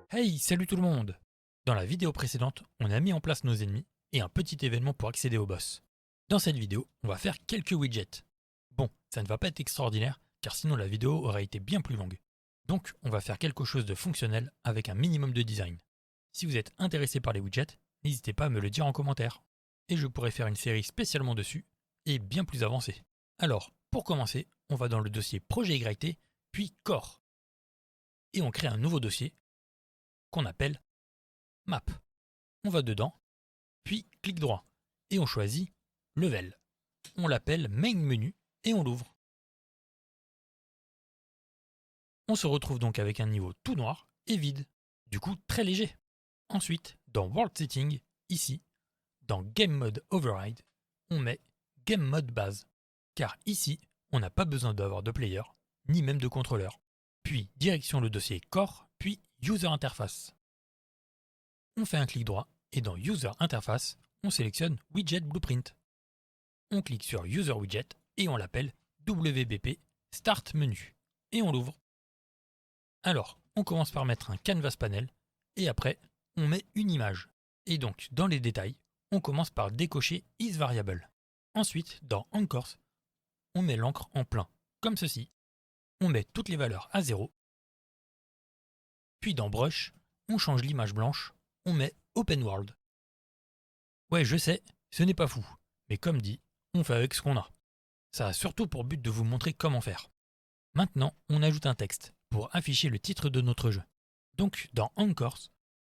Hey, salut tout le monde! Dans la vidéo précédente, on a mis en place nos ennemis et un petit événement pour accéder au boss. Dans cette vidéo, on va faire quelques widgets. Bon, ça ne va pas être extraordinaire, car sinon la vidéo aurait été bien plus longue. Donc, on va faire quelque chose de fonctionnel avec un minimum de design. Si vous êtes intéressé par les widgets, n'hésitez pas à me le dire en commentaire. Et je pourrai faire une série spécialement dessus, et bien plus avancée. Alors, pour commencer, on va dans le dossier Projet YT, puis Core. Et on crée un nouveau dossier qu'on appelle Map. On va dedans, puis clic droit, et on choisit Level. On l'appelle Main Menu et on l'ouvre. On se retrouve donc avec un niveau tout noir et vide, du coup très léger. Ensuite, dans World Setting, ici, dans Game Mode Override, on met Game Mode Base, car ici, on n'a pas besoin d'avoir de player, ni même de contrôleur. Puis direction le dossier Core, puis User Interface. On fait un clic droit et dans User Interface, on sélectionne Widget Blueprint. On clique sur User Widget et on l'appelle WBP Start Menu et on l'ouvre. Alors, on commence par mettre un Canvas Panel et après, on met une image. Et donc, dans les détails, on commence par décocher Is Variable. Ensuite, dans Anchors, on met l'encre en plein, comme ceci. On met toutes les valeurs à 0. Puis dans Brush, on change l'image blanche, on met Open World. Ouais, je sais, ce n'est pas fou, mais comme dit, on fait avec ce qu'on a. Ça a surtout pour but de vous montrer comment faire. Maintenant, on ajoute un texte pour afficher le titre de notre jeu. Donc, dans Anchors,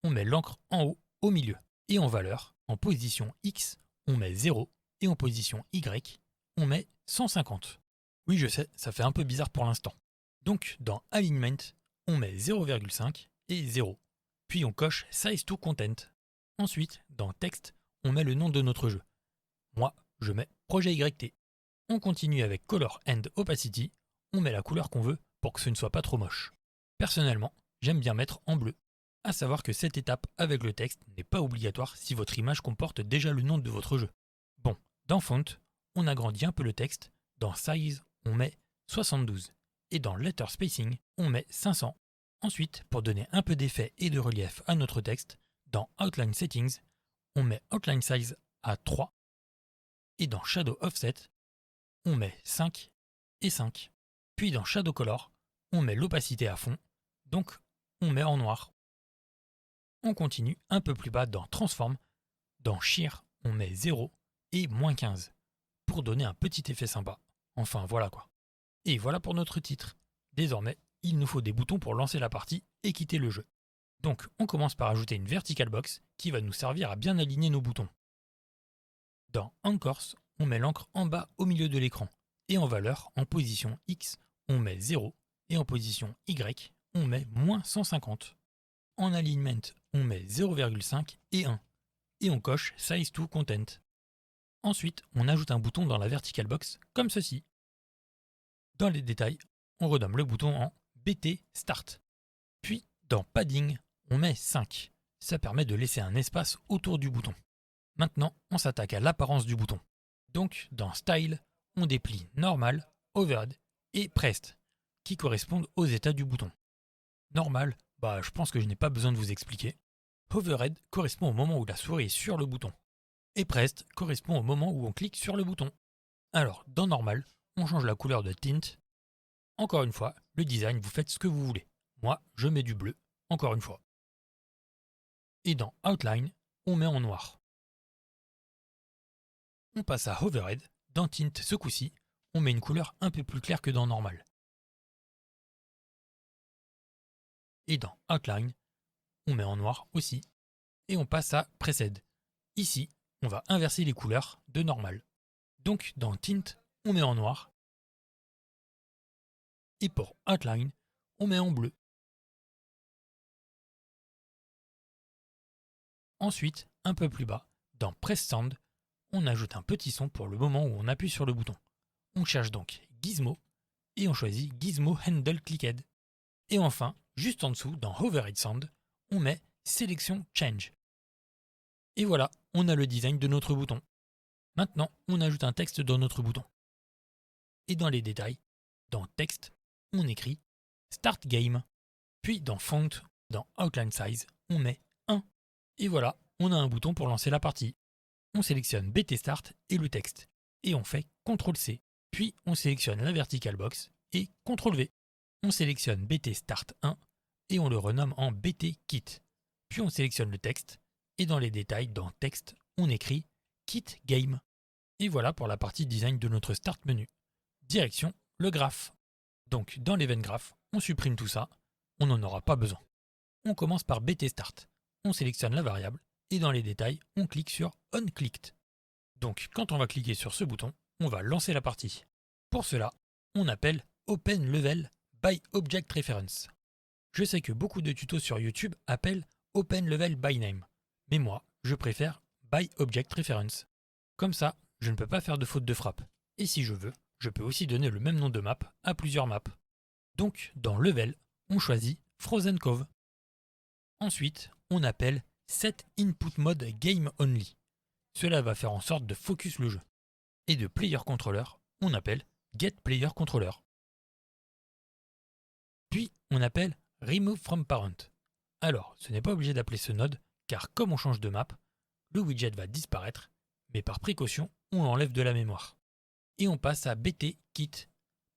on met l'encre en haut, au milieu. Et en valeur, en position X, on met 0 et en position Y, on met 150. Oui, je sais, ça fait un peu bizarre pour l'instant. Donc, dans Alignment, on met 0,5 et 0. Puis on coche Size to Content. Ensuite, dans Texte, on met le nom de notre jeu. Moi, je mets Projet YT. On continue avec Color and Opacity. On met la couleur qu'on veut pour que ce ne soit pas trop moche. Personnellement, j'aime bien mettre en bleu. À savoir que cette étape avec le texte n'est pas obligatoire si votre image comporte déjà le nom de votre jeu. Bon, dans Font, on agrandit un peu le texte. Dans Size, on met 72. Et dans Letter Spacing, on met 500. Ensuite, pour donner un peu d'effet et de relief à notre texte, dans Outline Settings, on met Outline Size à 3. Et dans Shadow Offset, on met 5 et 5. Puis dans Shadow Color, on met l'opacité à fond, donc on met en noir. On continue un peu plus bas dans Transform. Dans Shear, on met 0 et moins 15 pour donner un petit effet sympa. Enfin voilà quoi. Et voilà pour notre titre. Désormais, il nous faut des boutons pour lancer la partie et quitter le jeu. Donc on commence par ajouter une vertical box qui va nous servir à bien aligner nos boutons. Dans Anchors, on met l'encre en bas au milieu de l'écran. Et en valeur, en position X, on met 0 et en position Y, on met moins 150. En alignment, on met 0,5 et 1. Et on coche Size to Content. Ensuite, on ajoute un bouton dans la vertical box, comme ceci. Dans les détails, on renomme le bouton en BT Start. Puis, dans Padding, on met 5. Ça permet de laisser un espace autour du bouton. Maintenant, on s'attaque à l'apparence du bouton. Donc, dans Style, on déplie Normal, Overhead et Pressed, qui correspondent aux états du bouton. Normal, je pense que je n'ai pas besoin de vous expliquer. Overhead correspond au moment où la souris est sur le bouton. Et Pressed correspond au moment où on clique sur le bouton. Alors, dans Normal, on change la couleur de Tint. Encore une fois, le design, vous faites ce que vous voulez. Moi, je mets du bleu, encore une fois. Et dans Outline, on met en noir. On passe à Overhead. Dans Tint, ce coup-ci, on met une couleur un peu plus claire que dans Normal. Et dans Outline, on met en noir aussi. Et on passe à Pressed. Ici, on va inverser les couleurs de Normal. Donc dans Tint, on met en noir. Et pour Outline, on met en bleu. Ensuite, un peu plus bas, dans Press Sound, on ajoute un petit son pour le moment où on appuie sur le bouton. On cherche donc Gizmo et on choisit Gizmo Handle Clicked. Et enfin, juste en dessous, dans Override Sound, on met Sélection Change. Et voilà, on a le design de notre bouton. Maintenant, on ajoute un texte dans notre bouton. Et dans les détails, dans Texte, on écrit Start Game. Puis dans Font, Dans Outline Size, on met 1. Et voilà, on a un bouton pour lancer la partie. On sélectionne BT Start et le texte. Et on fait CTRL-C. Puis on sélectionne la vertical box et CTRL-V. On sélectionne BT Start 1 et on le renomme en BT Kit. Puis on sélectionne le texte et dans les détails, dans Texte, on écrit Kit Game. Et voilà pour la partie design de notre Start menu. Direction, le graphe. Donc dans l'Event Graph, on supprime tout ça, on n'en aura pas besoin. On commence par BT Start. On sélectionne la variable et dans les détails, on clique sur OnClicked. Donc quand on va cliquer sur ce bouton, on va lancer la partie. Pour cela, on appelle Open Level by Object Reference. Je sais que beaucoup de tutos sur YouTube appellent Open Level by Name, mais moi, je préfère by Object Reference. Comme ça, je ne peux pas faire de faute de frappe. Et si je veux, je peux aussi donner le même nom de map à plusieurs maps. Donc, dans Level, on choisit Frozen Cove. Ensuite, on appelle Set Input Mode Game Only. Cela va faire en sorte de focus le jeu. Et de Player Controller, on appelle Get Player Controller. Puis, on appelle Remove from Parent. Alors, ce n'est pas obligé d'appeler ce node, car comme on change de map, le widget va disparaître, mais par précaution, on l'enlève de la mémoire. Et on passe à BT Kit.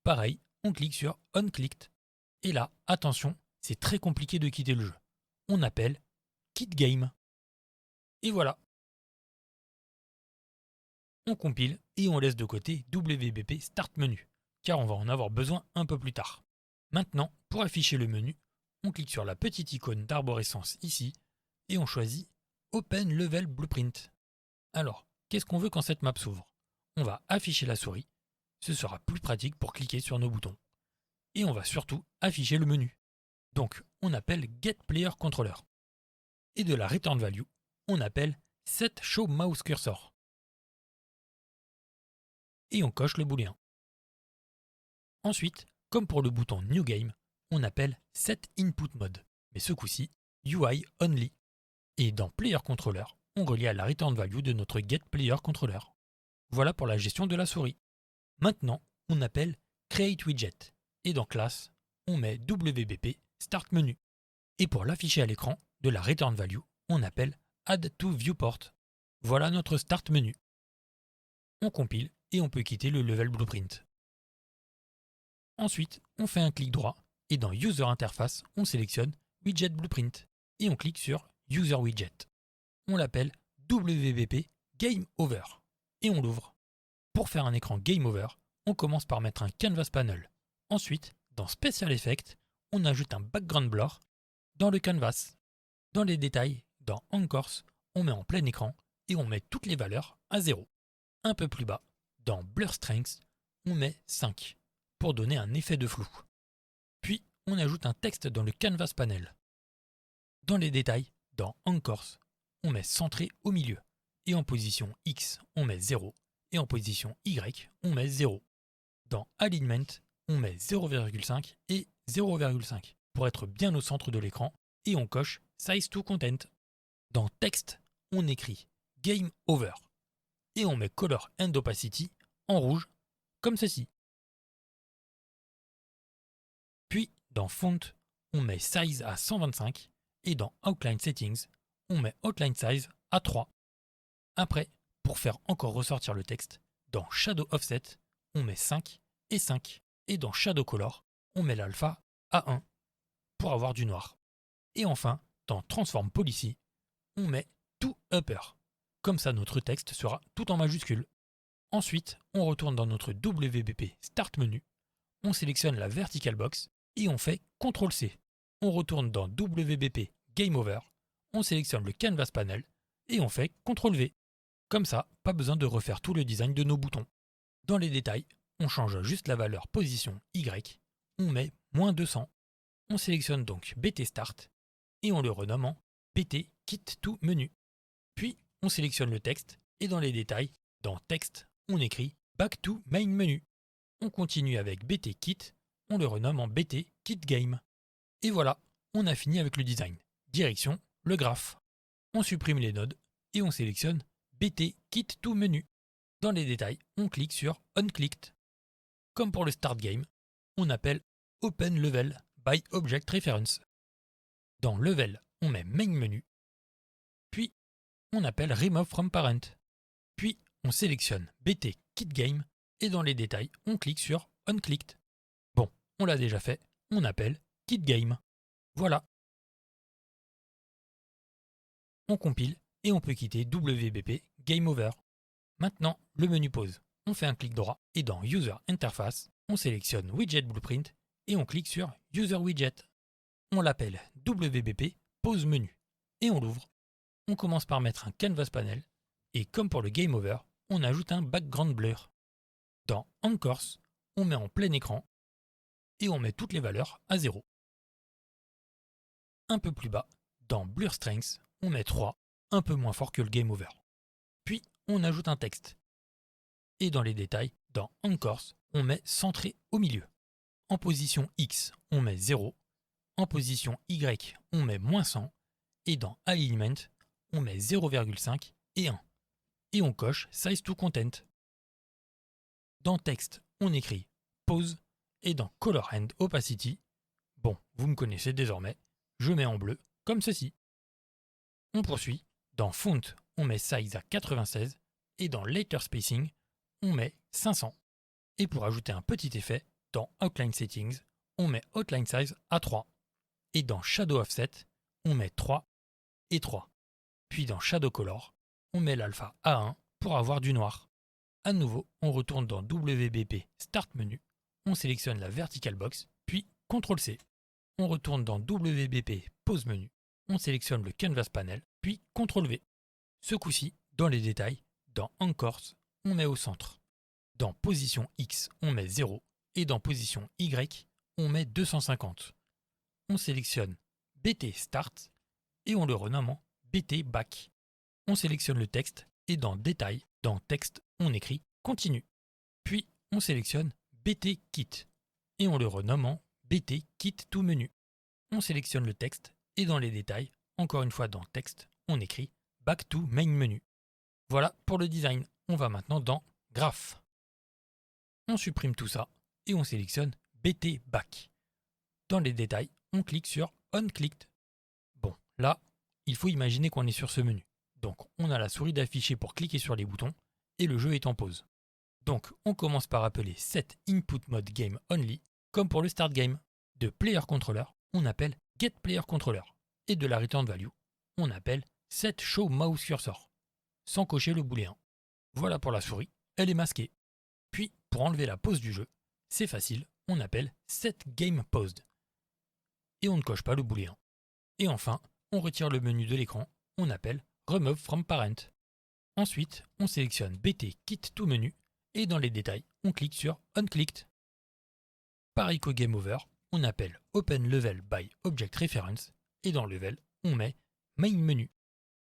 Pareil, on clique sur OnClicked. Et là, attention, c'est très compliqué de quitter le jeu. On appelle Kit Game. Et voilà. On compile et on laisse de côté WBP Start Menu, car on va en avoir besoin un peu plus tard. Maintenant, pour afficher le menu, on clique sur la petite icône d'arborescence ici et on choisit Open Level Blueprint. Alors, qu'est-ce qu'on veut quand cette map s'ouvre? On va afficher la souris, ce sera plus pratique pour cliquer sur nos boutons. Et on va surtout afficher le menu. Donc, on appelle Get Player Controller. Et de la Return Value, on appelle Set Show Mouse Cursor. Et on coche le booléen. Ensuite, comme pour le bouton New Game, on appelle Set Input Mode, mais ce coup-ci, UI Only. Et dans Player Controller, on relie à la Return Value de notre Get Player Controller. Voilà pour la gestion de la souris. Maintenant, on appelle Create Widget. Et dans Class, on met WBP Start Menu. Et pour l'afficher à l'écran, de la Return Value, on appelle Add to Viewport. Voilà notre Start Menu. On compile et on peut quitter le Level Blueprint. Ensuite, on fait un clic droit et dans User Interface, on sélectionne Widget Blueprint et on clique sur User Widget. On l'appelle WBP Game Over et on l'ouvre. Pour faire un écran Game Over, on commence par mettre un Canvas Panel. Ensuite, dans Special Effects, on ajoute un Background Blur dans le Canvas. Dans les détails, dans Anchors, on met en plein écran et on met toutes les valeurs à 0. Un peu plus bas, dans Blur Strength, on met 5 pour donner un effet de flou. Puis, on ajoute un texte dans le Canvas Panel. Dans les détails, dans Anchors, on met centré au milieu. Et en position X, on met 0. Et en position Y, on met 0. Dans Alignment, on met 0,5 et 0,5 pour être bien au centre de l'écran et on coche Size to Content. Dans Texte, on écrit Game Over et on met Color and Opacity en rouge comme ceci. Puis dans Font, on met Size à 125 et dans Outline Settings, on met Outline Size à 3. Après, pour faire encore ressortir le texte, dans Shadow Offset, on met 5 et 5. Et dans Shadow Color, on met l'alpha à 1 pour avoir du noir. Et enfin, dans Transform Policy, on met To Upper. Comme ça, notre texte sera tout en majuscule. Ensuite, on retourne dans notre WBP Start Menu, on sélectionne la Vertical Box et on fait CTRL-C. On retourne dans WBP Game Over, on sélectionne le Canvas Panel et on fait CTRL-V. Comme ça, pas besoin de refaire tout le design de nos boutons. Dans les détails, on change juste la valeur position Y, on met moins 200. On sélectionne donc BT Start et on le renomme en BT Kit to Menu. Puis, on sélectionne le texte et dans les détails, dans Texte, on écrit Back to Main Menu. On continue avec BT Kit, on le renomme en BT Kit Game. Et voilà, on a fini avec le design. Direction, le graphe. On supprime les nodes et on sélectionne BT Kit to Menu. Dans les détails, on clique sur OnClicked. Comme pour le Start Game, on appelle Open Level by Object Reference. Dans Level, on met Main Menu. Puis, on appelle Remove from Parent. Puis, on sélectionne BT Kit Game et dans les détails, on clique sur Unclicked. Bon, on l'a déjà fait, on appelle Kit Game. Voilà. On compile et on peut quitter WBP Game Over. Maintenant, le menu pause. On fait un clic droit et dans User Interface, on sélectionne Widget Blueprint et on clique sur User Widget. On l'appelle WBP Pause Menu et on l'ouvre. On commence par mettre un Canvas Panel et comme pour le Game Over, on ajoute un Background Blur. Dans Anchors, on met en plein écran et on met toutes les valeurs à 0. Un peu plus bas, dans Blur Strength, on met 3, un peu moins fort que le Game Over. Puis, on ajoute un texte. Et dans les détails, dans Anchors, on met centré au milieu. En position X, on met 0. En position Y, on met moins 100. Et dans Alignment, on met 0,5 et 1. Et on coche Size to Content. Dans Texte, on écrit Pause. Et dans Color and Opacity, bon, vous me connaissez désormais, je mets en bleu, comme ceci. On poursuit. Dans Font, on met Size à 96. Et dans Letter Spacing, on met 500. Et pour ajouter un petit effet, dans Outline Settings, on met Outline Size à 3. Et dans Shadow Offset, on met 3 et 3. Puis dans Shadow Color, on met l'alpha à 1 pour avoir du noir. À nouveau, on retourne dans WBP Start Menu, on sélectionne la Vertical Box, puis CTRL-C. On retourne dans WBP Pause Menu, on sélectionne le Canvas Panel, puis CTRL-V. Ce coup-ci, dans les détails, dans Anchors, on met au centre. Dans Position X, on met 0 et dans Position Y, on met 250. On sélectionne BT Start et on le renomme en BT Back. On sélectionne le texte et dans Détails, dans Texte, on écrit Continue. Puis on sélectionne BT Kit et on le renomme en BT Kit to Menu. On sélectionne le texte et dans les détails, encore une fois dans Texte, on écrit Back to Main Menu. Voilà pour le design. On va maintenant dans Graph. On supprime tout ça et on sélectionne BT Back. Dans les détails, on clique sur Unclicked. Bon, là, il faut imaginer qu'on est sur ce menu. Donc, on a la souris d'afficher pour cliquer sur les boutons et le jeu est en pause. Donc, on commence par appeler Set Input Mode Game Only, comme pour le Start Game. De Player Controller, on appelle Get Player Controller. Et de la Return Value, on appelle Set Show Mouse Cursor, sans cocher le booléen. Voilà pour la souris, elle est masquée. Puis, pour enlever la pause du jeu, c'est facile, on appelle Set Game Paused. Et on ne coche pas le booléen. Et enfin, on retire le menu de l'écran, on appelle Remove from Parent. Ensuite, on sélectionne BT Kit to Menu et dans les détails, on clique sur Unclicked. Pareil qu'au Game Over, on appelle Open Level by Object Reference et dans Level, on met Main Menu.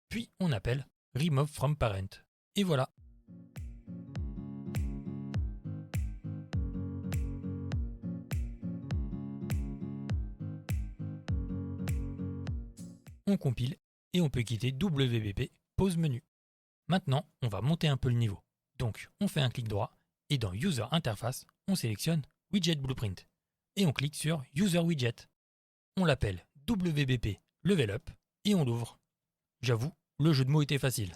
Puis on appelle Remove from Parent. Et voilà. On compile et on peut quitter WBP Pause Menu. Maintenant, on va monter un peu le niveau. Donc, on fait un clic droit et dans User Interface, on sélectionne Widget Blueprint et on clique sur User Widget. On l'appelle WBP Level Up et on l'ouvre. J'avoue, le jeu de mots était facile.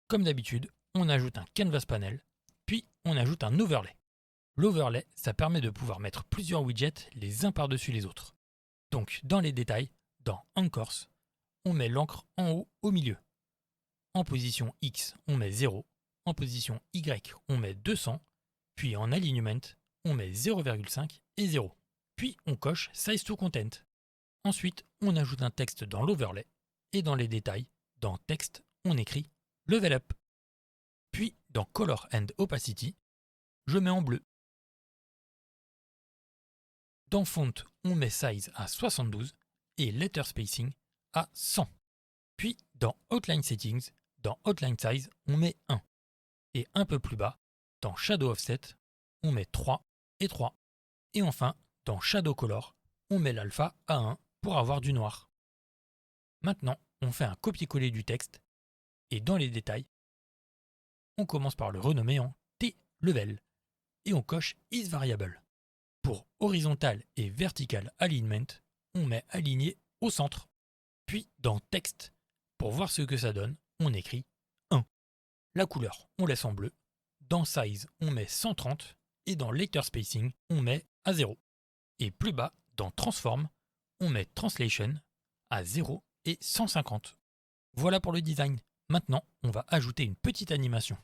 Comme d'habitude, on ajoute un Canvas Panel, puis on ajoute un Overlay. L'Overlay, ça permet de pouvoir mettre plusieurs widgets les uns par-dessus les autres. Donc, dans les détails, dans Anchors, on met l'encre en haut au milieu. En position X, on met 0. En position Y, on met 200. Puis en Alignment, on met 0,5 et 0. Puis on coche Size to Content. Ensuite, on ajoute un texte dans l'Overlay. Et dans les détails, dans Texte, on écrit Level Up. Puis dans Color and Opacity, je mets en bleu. Dans Font, on met Size à 72 et Letter Spacing à 100. Puis dans Outline Settings, dans Outline Size, on met 1. Et un peu plus bas, dans Shadow Offset, on met 3 et 3. Et enfin, dans Shadow Color, on met l'alpha à 1 pour avoir du noir. Maintenant, on fait un copier-coller du texte et dans les détails, on commence par le renommer en T-Level et on coche Is Variable. Pour horizontal et vertical alignment, on met aligné au centre. Puis dans texte, pour voir ce que ça donne, on écrit 1. La couleur, on laisse en bleu. Dans size, on met 130 et dans letter spacing, on met à 0. Et plus bas, dans transform, on met translation à 0 et 150. Voilà pour le design. Maintenant, on va ajouter une petite animation.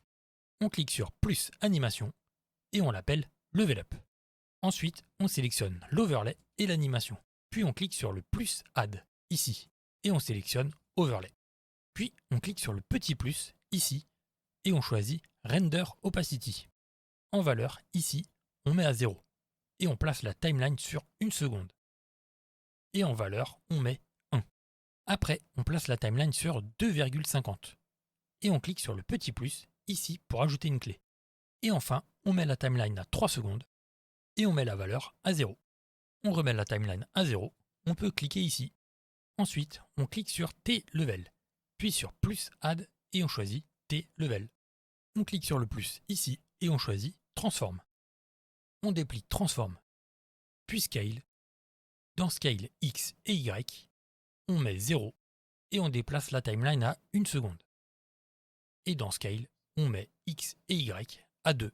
On clique sur plus animation et on l'appelle level up. Ensuite, on sélectionne l'overlay et l'animation. Puis on clique sur le plus add ici et on sélectionne overlay. Puis on clique sur le petit plus ici et on choisit render opacity. En valeur, ici, on met à 0 et on place la timeline sur 1 seconde. Et en valeur, on met 1. Après, on place la timeline sur 2,50 et on clique sur le petit plus ici pour ajouter une clé. Et enfin, on met la timeline à 3 secondes et on met la valeur à 0. On remet la timeline à 0, on peut cliquer ici. Ensuite, on clique sur T-Level, puis sur plus Add et on choisit T-Level. On clique sur le plus ici et on choisit Transform. On déplie Transform, puis Scale. Dans Scale X et Y, on met 0 et on déplace la timeline à 1 seconde. Et dans Scale, on met X et Y à 2.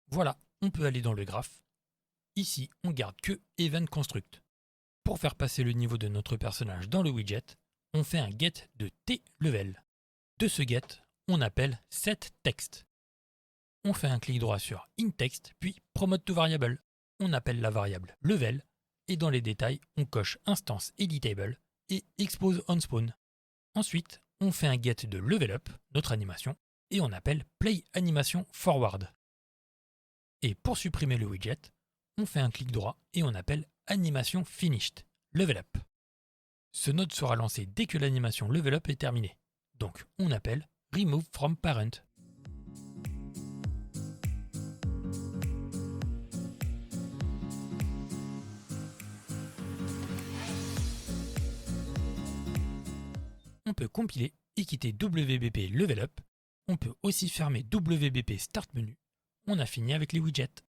Voilà, on peut aller dans le graphe. Ici, on garde que Event Construct. Pour faire passer le niveau de notre personnage dans le widget, on fait un get de T-Level. De ce get, on appelle setText. On fait un clic droit sur InText, puis Promote to Variable. On appelle la variable level, et dans les détails, on coche Instance Editable et Expose on Spawn. Ensuite, on fait un get de LevelUp, notre animation, et on appelle Play Animation Forward. Et pour supprimer le widget, on fait un clic droit et on appelle Animation Finished, Level Up. Ce node sera lancé dès que l'animation Level Up est terminée. Donc on appelle Remove from Parent. On peut compiler et quitter WBP Level Up. On peut aussi fermer WBP Start Menu. On a fini avec les widgets.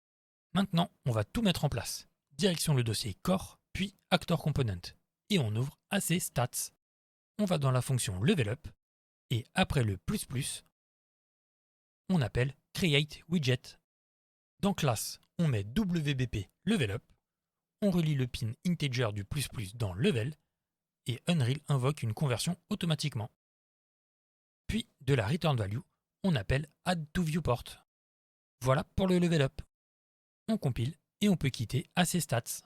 Maintenant, on va tout mettre en place. Direction le dossier Core, puis Actor Component. Et on ouvre AC Stats. On va dans la fonction Level Up. Et après le plus plus, on appelle Create Widget. Dans Class, on met WBP Level Up. On relie le pin integer du plus plus dans Level. Et Unreal invoque une conversion automatiquement. Puis, de la return value, on appelle Add to Viewport. Voilà pour le Level Up. On compile et on peut quitter AC Stats.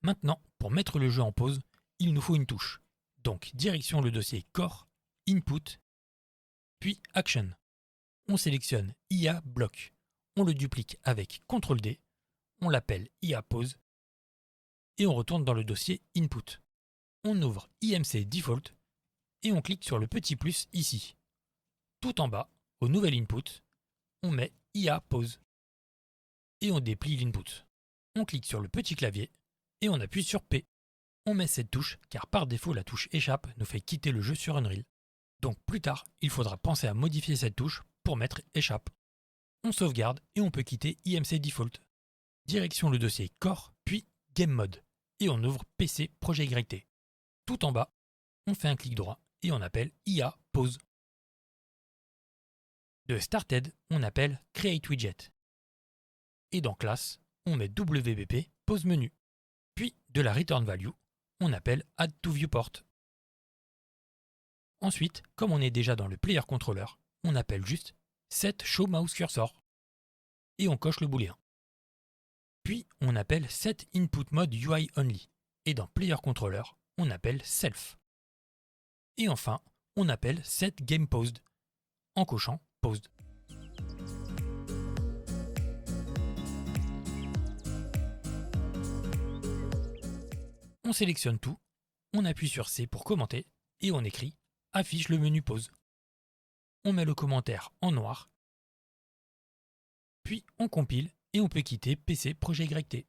Maintenant, pour mettre le jeu en pause, il nous faut une touche. Donc, direction le dossier Core, Input, puis Action. On sélectionne IA Block. On le duplique avec CTRL D. On l'appelle IA Pause. Et on retourne dans le dossier Input. On ouvre IMC Default et on clique sur le petit plus ici. Tout en bas, au nouvel input, on met IA Pause. Et on déplie l'input. On clique sur le petit clavier et on appuie sur P. On met cette touche car par défaut la touche échappe nous fait quitter le jeu sur Unreal. Donc plus tard, il faudra penser à modifier cette touche pour mettre échappe. On sauvegarde et on peut quitter IMC Default. Direction le dossier Core, puis Game Mode. Et on ouvre PC Projet YT. Tout en bas, on fait un clic droit et on appelle IA Pause. De Started, on appelle Create Widget. Et dans Class, on met WBP Pause Menu. Puis de la Return Value, on appelle Add to Viewport. Ensuite, comme on est déjà dans le Player Controller, on appelle juste Set Show Mouse Cursor. Et on coche le booléen. Puis on appelle Set Input Mode UI Only. Et dans Player Controller, on appelle Self. Et enfin, on appelle Set Game Paused en cochant Paused. On sélectionne tout, on appuie sur C pour commenter et on écrit Affiche le menu pause. On met le commentaire en noir, puis on compile et on peut quitter PC Projet YT.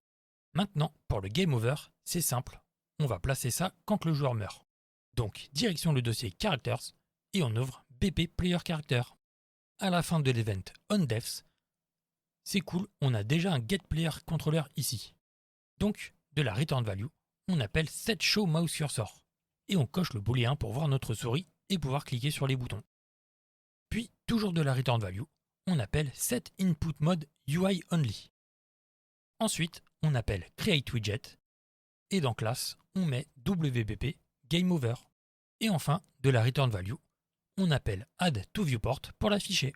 Maintenant, pour le Game Over, c'est simple. On va placer ça quand le joueur meurt. Donc, direction le dossier Characters et on ouvre BP Player Character. À la fin de l'event onDeaths, c'est cool, on a déjà un Get Player Controller ici. Donc, de la Return Value, on appelle Set Show Mouse Cursor. Et on coche le booléen pour voir notre souris et pouvoir cliquer sur les boutons. Puis, toujours de la return value, on appelle Set Input Mode UI Only. Ensuite, on appelle Create Widget. Et dans classe, on met WBP Game Over. Et enfin, de la return value, on appelle Add to Viewport pour l'afficher.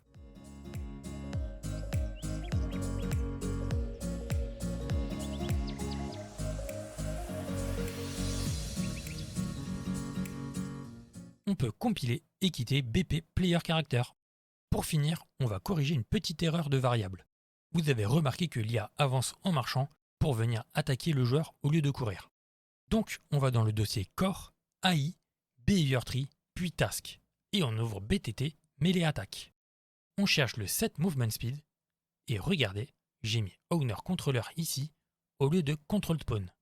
On peut compiler et quitter BP Player Character. Pour finir, on va corriger une petite erreur de variable. Vous avez remarqué que l'IA avance en marchant pour venir attaquer le joueur au lieu de courir. Donc, on va dans le dossier Core, AI, Behavior Tree, puis Task. Et on ouvre BTT, Melee Attack. On cherche le Set Movement Speed. Et regardez, j'ai mis Owner Controller ici, au lieu de Control Spawn.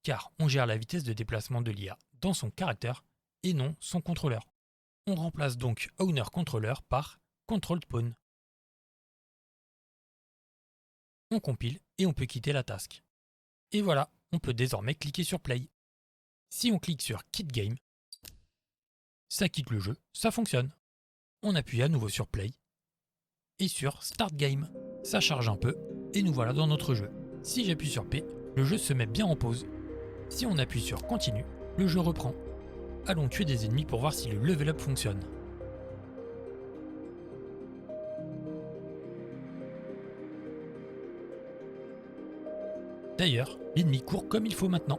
Car on gère la vitesse de déplacement de l'IA dans son caractère et non son contrôleur. On remplace donc Owner Controller par Control Spawn. On compile et on peut quitter la task. Et voilà, on peut désormais cliquer sur Play. Si on clique sur Quit Game, ça quitte le jeu, ça fonctionne. On appuie à nouveau sur Play et sur Start Game. Ça charge un peu et nous voilà dans notre jeu. Si j'appuie sur P, le jeu se met bien en pause. Si on appuie sur Continue, le jeu reprend. Allons tuer des ennemis pour voir si le level up fonctionne. D'ailleurs, l'ennemi court comme il faut maintenant.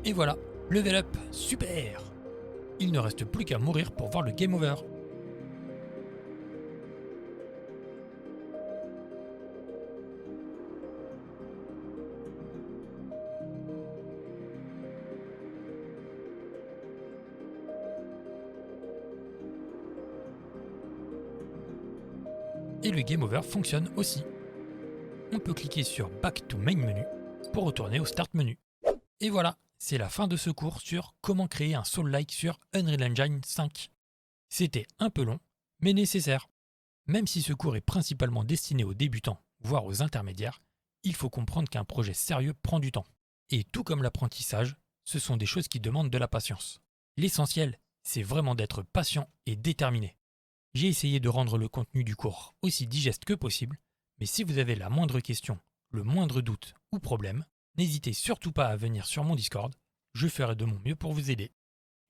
Et voilà, level up, super! Il ne reste plus qu'à mourir pour voir le game over. Et le game over fonctionne aussi. On peut cliquer sur Back to Main Menu pour retourner au Start Menu. Et voilà, c'est la fin de ce cours sur comment créer un Soul-like sur Unreal Engine 5. C'était un peu long, mais nécessaire. Même si ce cours est principalement destiné aux débutants, voire aux intermédiaires, il faut comprendre qu'un projet sérieux prend du temps. Et tout comme l'apprentissage, ce sont des choses qui demandent de la patience. L'essentiel, c'est vraiment d'être patient et déterminé. J'ai essayé de rendre le contenu du cours aussi digeste que possible, mais si vous avez la moindre question, le moindre doute ou problème, n'hésitez surtout pas à venir sur mon Discord, je ferai de mon mieux pour vous aider.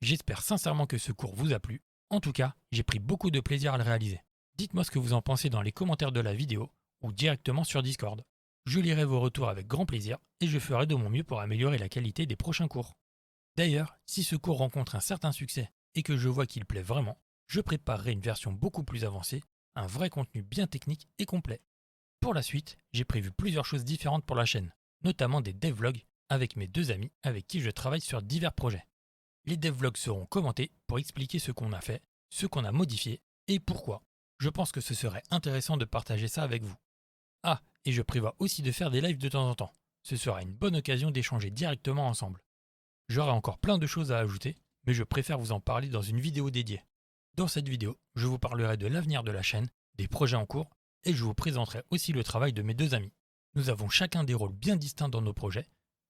J'espère sincèrement que ce cours vous a plu. En tout cas, j'ai pris beaucoup de plaisir à le réaliser. Dites-moi ce que vous en pensez dans les commentaires de la vidéo ou directement sur Discord. Je lirai vos retours avec grand plaisir et je ferai de mon mieux pour améliorer la qualité des prochains cours. D'ailleurs, si ce cours rencontre un certain succès et que je vois qu'il plaît vraiment, je préparerai une version beaucoup plus avancée, un vrai contenu bien technique et complet. Pour la suite, j'ai prévu plusieurs choses différentes pour la chaîne, notamment des devlogs avec mes deux amis avec qui je travaille sur divers projets. Les devlogs seront commentés pour expliquer ce qu'on a fait, ce qu'on a modifié et pourquoi. Je pense que ce serait intéressant de partager ça avec vous. Ah, et je prévois aussi de faire des lives de temps en temps. Ce sera une bonne occasion d'échanger directement ensemble. J'aurai encore plein de choses à ajouter, mais je préfère vous en parler dans une vidéo dédiée. Dans cette vidéo, je vous parlerai de l'avenir de la chaîne, des projets en cours, et je vous présenterai aussi le travail de mes deux amis. Nous avons chacun des rôles bien distincts dans nos projets,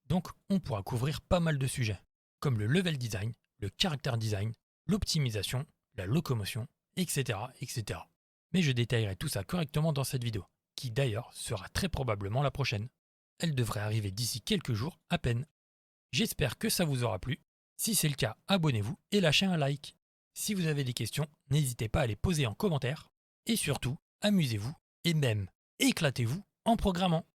donc on pourra couvrir pas mal de sujets, comme le level design, le character design, l'optimisation, la locomotion, etc., etc. Mais je détaillerai tout ça correctement dans cette vidéo, qui d'ailleurs sera très probablement la prochaine. Elle devrait arriver d'ici quelques jours à peine. J'espère que ça vous aura plu. Si c'est le cas, abonnez-vous et lâchez un like. Si vous avez des questions, n'hésitez pas à les poser en commentaire. Et surtout, amusez-vous et même éclatez-vous en programmant.